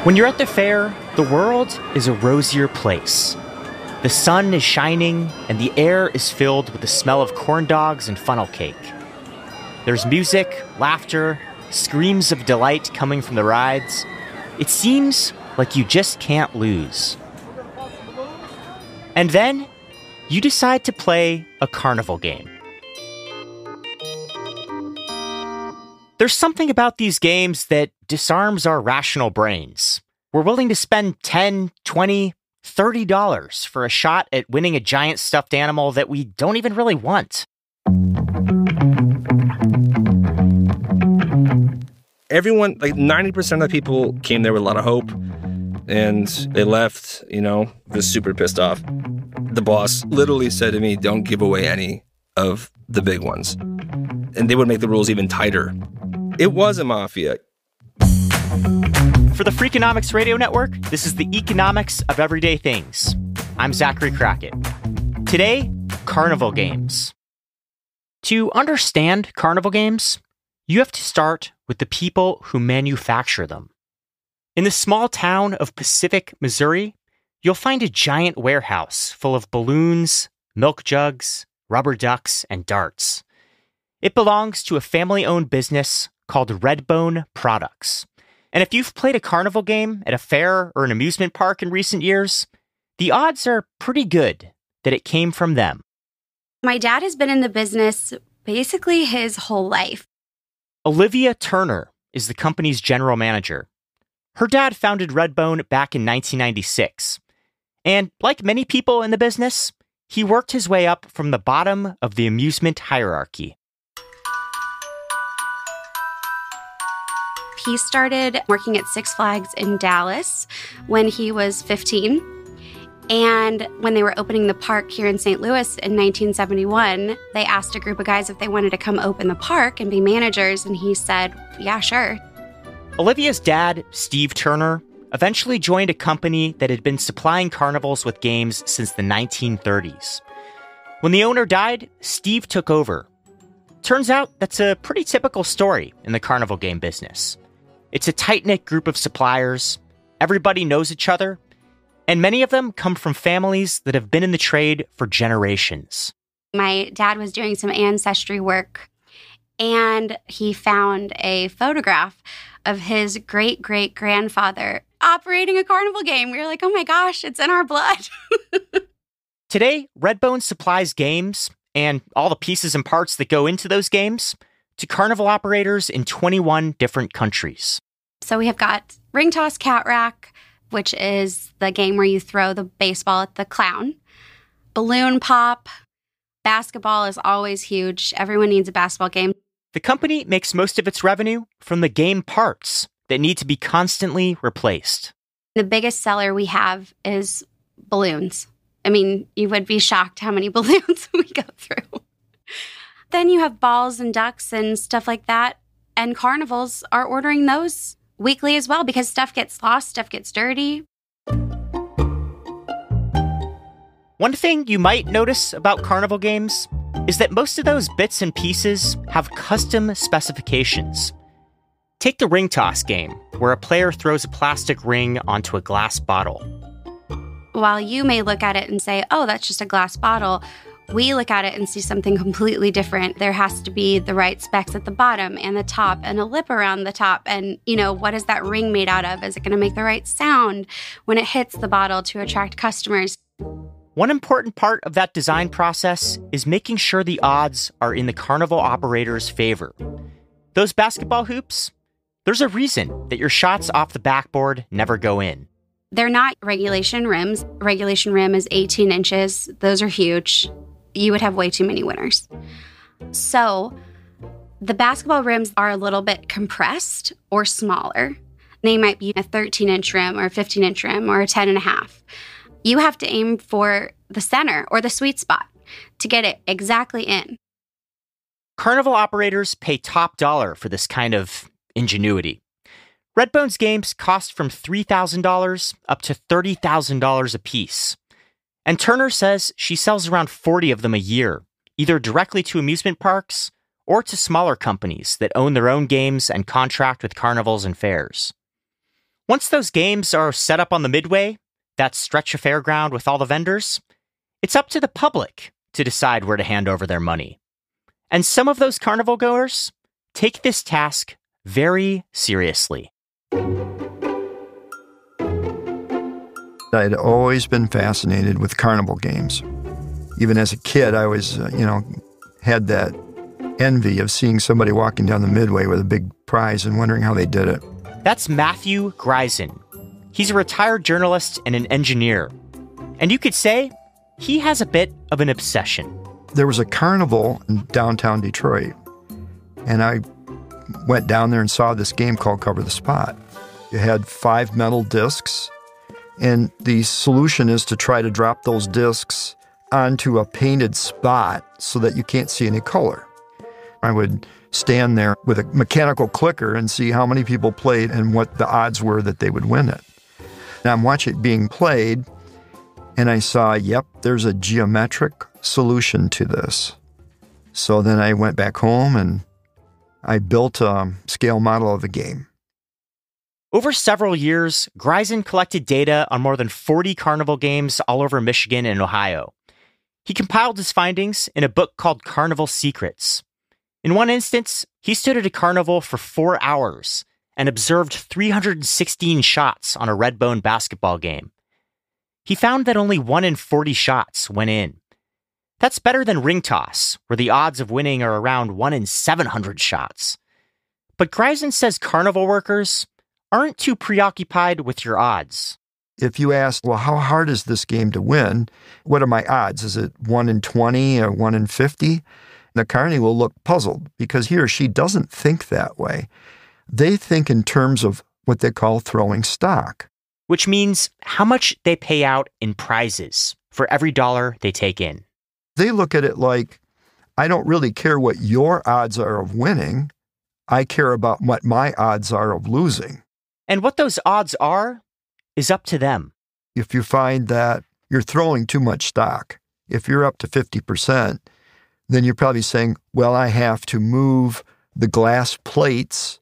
When you're at the fair, the world is a rosier place. The sun is shining, and the air is filled with the smell of corn dogs and funnel cake. There's music, laughter, screams of delight coming from the rides. It seems like you just can't lose. And then, you decide to play a carnival game. There's something about these games that disarms our rational brains. We're willing to spend $10, $20, $30 for a shot at winning a giant stuffed animal that we don't even really want. Everyone, like 90% of the people came there with a lot of hope, and they left, was super pissed off. The boss literally said to me, don't give away any of the big ones. And they would make the rules even tighter. It was a mafia. For the Freakonomics Radio Network, this is the economics of everyday things. I'm Zachary Crockett. Today, carnival games. To understand carnival games, you have to start with the people who manufacture them. In the small town of Pacific, Missouri, you'll find a giant warehouse full of balloons, milk jugs, rubber ducks, and darts. It belongs to a family-owned business called Redbone Products. And if you've played a carnival game at a fair or an amusement park in recent years, the odds are pretty good that it came from them. My dad has been in the business basically his whole life. Olivia Turner is the company's general manager. Her dad founded Redbone back in 1996. And like many people in the business, he worked his way up from the bottom of the amusement hierarchy. He started working at Six Flags in Dallas when he was 15. And when they were opening the park here in St. Louis in 1971, they asked a group of guys if they wanted to come open the park and be managers. And he said, yeah, sure. Olivia's dad, Steve Turner, eventually joined a company that had been supplying carnivals with games since the 1930s. When the owner died, Steve took over. Turns out that's a pretty typical story in the carnival game business. It's a tight-knit group of suppliers, everybody knows each other, and many of them come from families that have been in the trade for generations. My dad was doing some ancestry work, and he found a photograph of his great-great-grandfather operating a carnival game. We were like, oh my gosh, it's in our blood. Today, Redbone supplies games, and all the pieces and parts that go into those games, to carnival operators in 21 different countries. So we have got Ring Toss Cat Rack, which is the game where you throw the baseball at the clown. Balloon Pop. Basketball is always huge. Everyone needs a basketball game. The company makes most of its revenue from the game parts that need to be constantly replaced. The biggest seller we have is balloons. I mean, you would be shocked how many balloons we go through. Then you have balls and ducks and stuff like that. And carnivals are ordering those weekly as well because stuff gets lost, stuff gets dirty. One thing you might notice about carnival games is that most of those bits and pieces have custom specifications. Take the ring toss game, where a player throws a plastic ring onto a glass bottle. While you may look at it and say, oh, that's just a glass bottle, we look at it and see something completely different. There has to be the right specs at the bottom and the top and a lip around the top. And, what is that ring made out of? Is it going to make the right sound when it hits the bottle to attract customers? One important part of that design process is making sure the odds are in the carnival operator's favor. Those basketball hoops, there's a reason that your shots off the backboard never go in. They're not regulation rims. Regulation rim is 18 inches. Those are huge. You would have way too many winners. So the basketball rims are a little bit compressed or smaller. They might be a 13-inch rim or a 15-inch rim or a 10.5. You have to aim for the center or the sweet spot to get it exactly in. Carnival operators pay top dollar for this kind of ingenuity. Redbone's games cost from $3,000 up to $30,000 a piece. And Turner says she sells around 40 of them a year, either directly to amusement parks or to smaller companies that own their own games and contract with carnivals and fairs. Once those games are set up on the midway, that stretch of fairground with all the vendors, it's up to the public to decide where to hand over their money. And some of those carnival goers take this task very seriously. I'd always been fascinated with carnival games. Even as a kid, I always, had that envy of seeing somebody walking down the midway with a big prize and wondering how they did it. That's Matthew Greisen. He's a retired journalist and an engineer. And you could say he has a bit of an obsession. There was a carnival in downtown Detroit, and I went down there and saw this game called Cover the Spot. You had 5 metal discs, and the solution is to try to drop those discs onto a painted spot so that you can't see any color. I would stand there with a mechanical clicker and see how many people played and what the odds were that they would win it. And I'm watching it being played, and I saw, yep, there's a geometric solution to this. So then I went back home and I built a scale model of the game. Over several years, Greisen collected data on more than 40 carnival games all over Michigan and Ohio. He compiled his findings in a book called Carnival Secrets. In one instance, he stood at a carnival for 4 hours and observed 316 shots on a Redbone basketball game. He found that only 1 in 40 shots went in. That's better than ring toss, where the odds of winning are around 1 in 700 shots. But Greisen says carnival workers aren't too preoccupied with your odds. If you ask, well, how hard is this game to win? What are my odds? Is it 1 in 20 or 1 in 50? The carny will look puzzled because he or she doesn't think that way. They think in terms of what they call throwing stock. Which means how much they pay out in prizes for every dollar they take in. They look at it like, I don't really care what your odds are of winning. I care about what my odds are of losing. And what those odds are is up to them. If you find that you're throwing too much stock, if you're up to 50%, then you're probably saying, well, I have to move the glass plates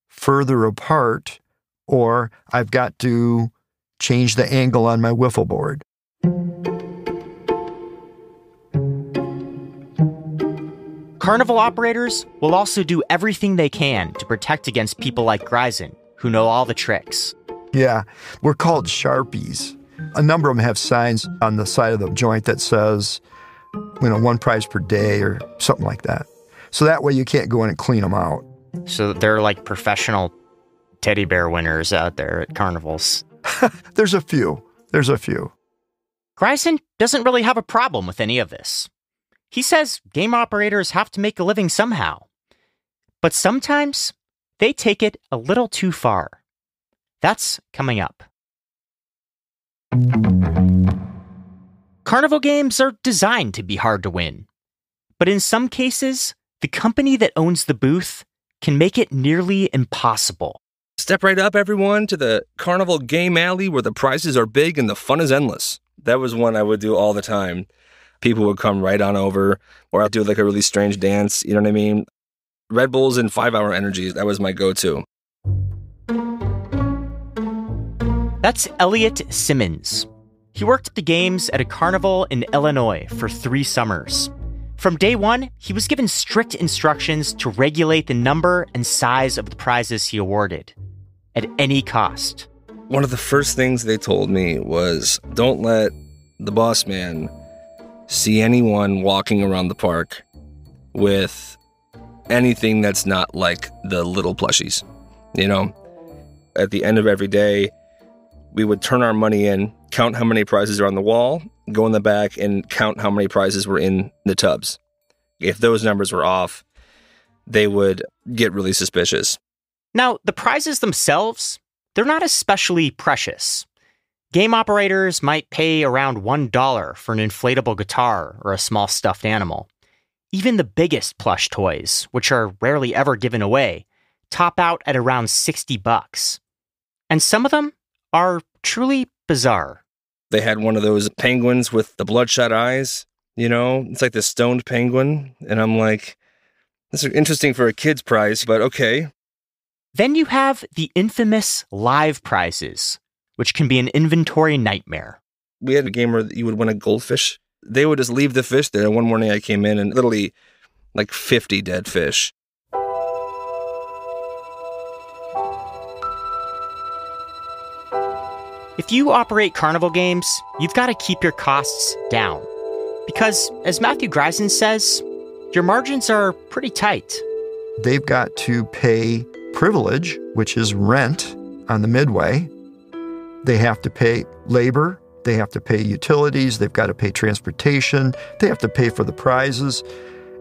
further apart, or I've got to change the angle on my wiffle board. Carnival operators will also do everything they can to protect against people like Greisen, who know all the tricks. Yeah, we're called Sharpies. A number of them have signs on the side of the joint that says, 1 prize per day or something like that. So that way you can't go in and clean them out. So they're like professional teddy bear winners out there at carnivals. There's a few. Greisen doesn't really have a problem with any of this. He says game operators have to make a living somehow. But sometimes they take it a little too far. That's coming up. Carnival games are designed to be hard to win. But in some cases, the company that owns the booth can make it nearly impossible. Step right up, everyone, to the Carnival Game Alley where the prizes are big and the fun is endless. That was one I would do all the time. People would come right on over, or I'd do like a really strange dance, you know what I mean? Red Bulls and 5-hour energy, that was my go-to. That's Elliot Simmons. He worked at the games at a carnival in Illinois for 3 summers. From day one, he was given strict instructions to regulate the number and size of the prizes he awarded, at any cost. One of the first things they told me was, don't let the boss man see anyone walking around the park with anything that's not like the little plushies. At the end of every day, we would turn our money in, count how many prizes are on the wall, go in the back and count how many prizes were in the tubs. If those numbers were off, they would get really suspicious. Now, the prizes themselves, they're not especially precious. Game operators might pay around $1 for an inflatable guitar or a small stuffed animal. Even the biggest plush toys, which are rarely ever given away, top out at around $60. And some of them are truly bizarre. They had one of those penguins with the bloodshot eyes, it's like the stoned penguin. And I'm like, this is interesting for a kid's prize, but okay. Then you have the infamous live prizes, which can be an inventory nightmare. We had a game where you would win a goldfish. They would just leave the fish there. One morning I came in and literally like 50 dead fish. If you operate carnival games, you've got to keep your costs down. Because, as Matthew Greisen says, your margins are pretty tight. They've got to pay privilege, which is rent on the midway. They have to pay labor. They have to pay utilities. They've got to pay transportation. They have to pay for the prizes.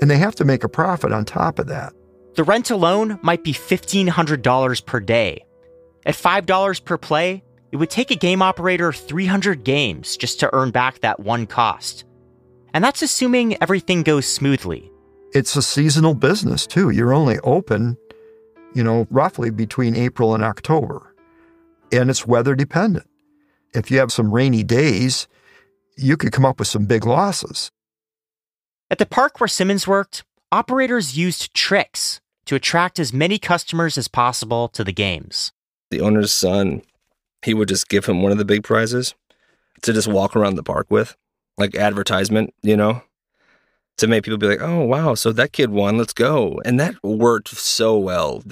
And they have to make a profit on top of that. The rent alone might be $1,500 per day. At $5 per play, it would take a game operator 300 games just to earn back that one cost. And that's assuming everything goes smoothly. It's a seasonal business, too. You're only open, roughly between April and October. And it's weather dependent. If you have some rainy days, you could come up with some big losses. At the park where Simmons worked, operators used tricks to attract as many customers as possible to the games. The owner's son, he would just give him one of the big prizes to just walk around the park with, like advertisement, to make people be like, oh, wow, so that kid won, let's go. And that worked so well.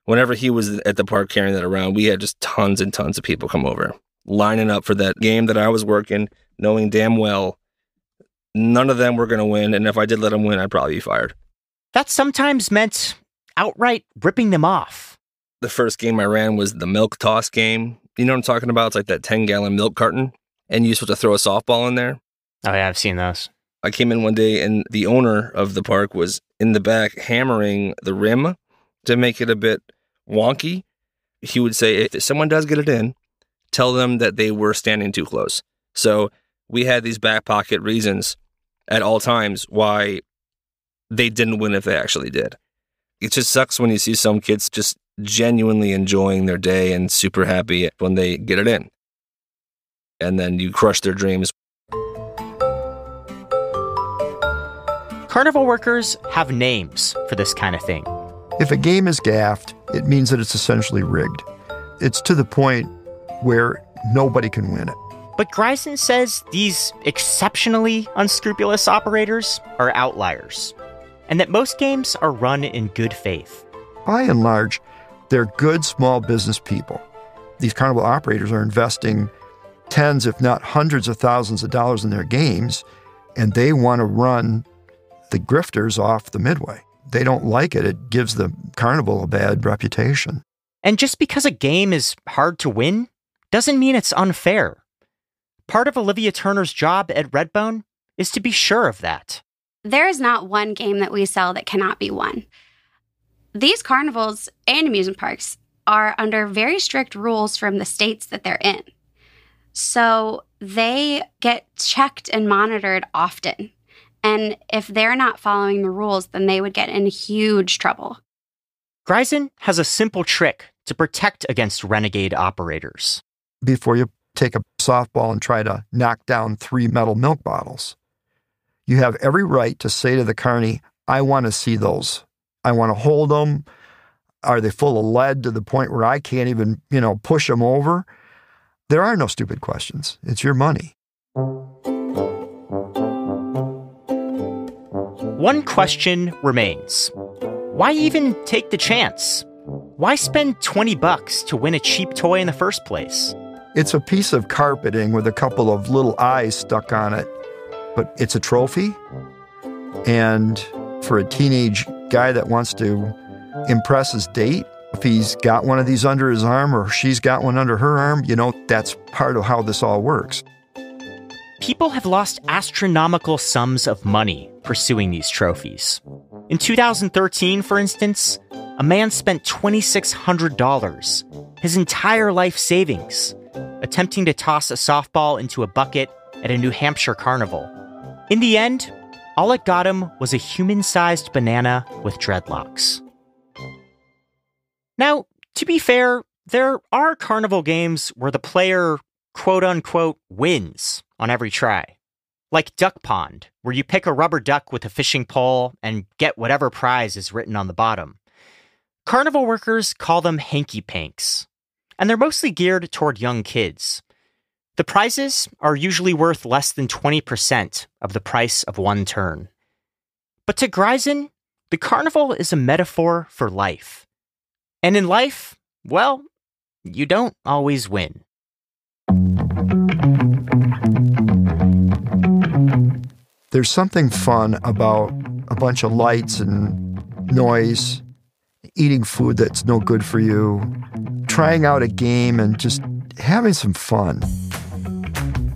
Whenever he was at the park carrying that around, we had just tons and tons of people come over, lining up for that game that I was working, knowing damn well none of them were going to win. And if I did let them win, I'd probably be fired. That sometimes meant outright ripping them off. The first game I ran was the milk toss game. You know what I'm talking about? It's like that 10-gallon milk carton, and you're supposed to throw a softball in there. Oh, yeah, I've seen those. I came in one day, and the owner of the park was in the back hammering the rim to make it a bit wonky. He would say, if someone does get it in, tell them that they were standing too close. So we had these back pocket reasons at all times why they didn't win if they actually did. It just sucks when you see some kids just genuinely enjoying their day and super happy when they get it in. And then you crush their dreams. Carnival workers have names for this kind of thing. If a game is gaffed, it means that it's essentially rigged. It's to the point where nobody can win it. But Greisen says these exceptionally unscrupulous operators are outliers, and that most games are run in good faith. By and large, they're good small business people. These carnival operators are investing tens, if not hundreds of thousands of dollars in their games, and they want to run the grifters off the midway. They don't like it. It gives the carnival a bad reputation. And just because a game is hard to win doesn't mean it's unfair. Part of Olivia Turner's job at Redbone is to be sure of that. There is not one game that we sell that cannot be won. These carnivals and amusement parks are under very strict rules from the states that they're in. So they get checked and monitored often. And if they're not following the rules, then they would get in huge trouble. Greisen has a simple trick to protect against renegade operators. Before you take a softball and try to knock down 3 metal milk bottles, you have every right to say to the carny, I want to see those. I want to hold them. Are they full of lead to the point where I can't even, push them over? There are no stupid questions. It's your money. One question remains. Why even take the chance? Why spend $20 to win a cheap toy in the first place? It's a piece of carpeting with a couple of little eyes stuck on it, but it's a trophy. And for a teenage guy that wants to impress his date, if he's got one of these under his arm or she's got one under her arm, that's part of how this all works. People have lost astronomical sums of money pursuing these trophies. In 2013, for instance, a man spent $2,600, his entire life savings, attempting to toss a softball into a bucket at a New Hampshire carnival. In the end, all it got him was a human-sized banana with dreadlocks. Now, to be fair, there are carnival games where the player, quote-unquote, wins on every try. Like Duck Pond, where you pick a rubber duck with a fishing pole and get whatever prize is written on the bottom. Carnival workers call them hanky-panks, and they're mostly geared toward young kids. The prizes are usually worth less than 20% of the price of one turn. But to Greisen, the carnival is a metaphor for life. And in life, well, you don't always win. There's something fun about a bunch of lights and noise, eating food that's no good for you, trying out a game and just having some fun.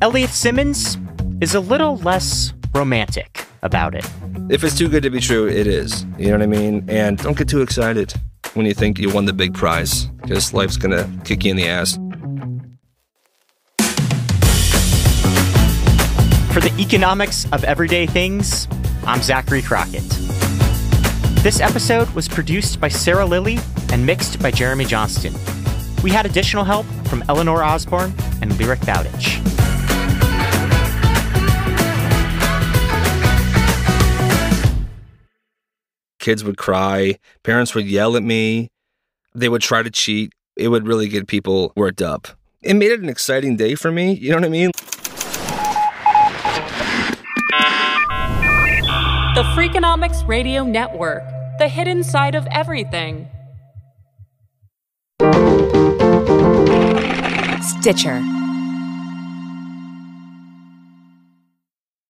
Elliot Simmons is a little less romantic about it. If it's too good to be true, it is. You know what I mean? And don't get too excited when you think you won the big prize, because life's gonna kick you in the ass. For the economics of everyday things, I'm Zachary Crockett. This episode was produced by Sarah Lilly and mixed by Jeremy Johnston. We had additional help from Eleanor Osborne and Lyric Bowditch. Kids would cry, parents would yell at me, they would try to cheat. It would really get people worked up. It made it an exciting day for me, you know what I mean? The Freakonomics Radio Network, the hidden side of everything. Stitcher.